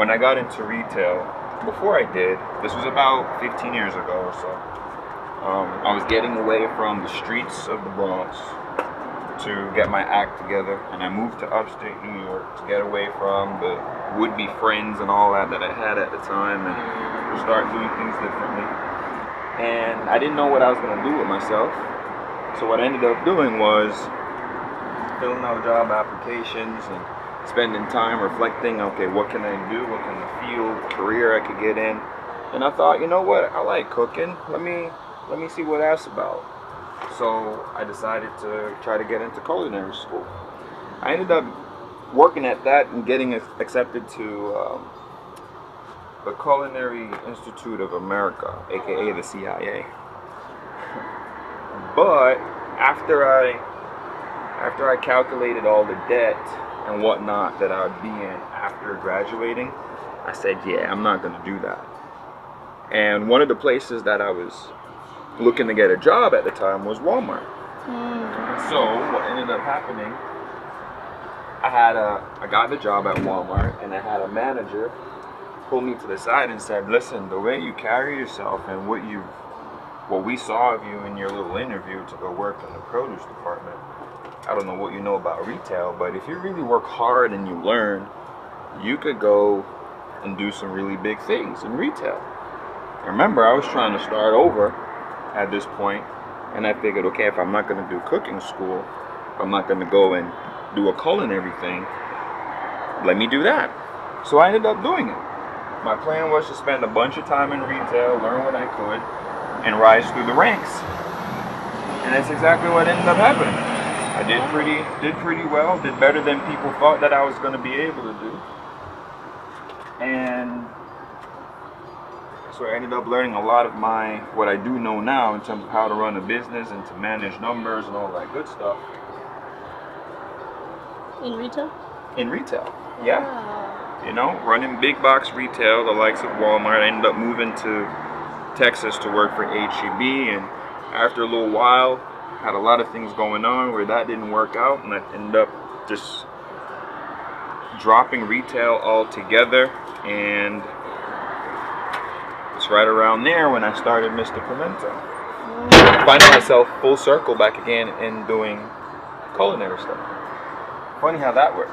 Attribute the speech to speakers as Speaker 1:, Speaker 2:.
Speaker 1: when I got into retail, before I did, this was about 15 years ago or so, I was getting away from the streets of the Bronx to get my act together, and I moved to upstate New York to get away from the would-be friends and all that I had at the time, and to start doing things differently. And I didn't know what I was going to do with myself, so what I ended up doing was filling out job applications and spending time reflecting, okay, what can I do, what kind of field, career I could get in. And I thought, you know what, I like cooking, let me see what that's about. So I decided to try to get into culinary school. I ended up working at that and getting accepted to the Culinary Institute of America, aka the CIA. But after I calculated all the debt and whatnot that I would be in after graduating, I said, yeah, I'm not going to do that. And one of the places that I was looking to get a job at the time was Walmart. So what ended up happening, I got the job at Walmart, and I had a manager pull me to the side and said, listen, the way you carry yourself and what we saw of you in your little interview to go work in the produce department, I don't know what you know about retail, but if you really work hard and you learn, you could go and do some really big things in retail. Remember, I was trying to start over at this point, and I figured, okay, if I'm not going to do cooking school, if I'm not going to go and do a culinary thing, let me do that. So I ended up doing it. My plan was to spend a bunch of time in retail, learn what I could, and rise through the ranks. And that's exactly what ended up happening. I did pretty well, did better than people thought that I was going to be able to do. And so I ended up learning a lot of what I do know now in terms of how to run a business and to manage numbers and all that good stuff.
Speaker 2: In retail?
Speaker 1: In retail, yeah. Wow. You know, running big box retail, the likes of Walmart. I ended up moving to Texas to work for H-E-B, and after a little while, had a lot of things going on where that didn't work out, and I ended up just dropping retail altogether. And it's right around there when I started Mr.Pimento. Finding myself full circle back again in doing culinary stuff. Funny how that works.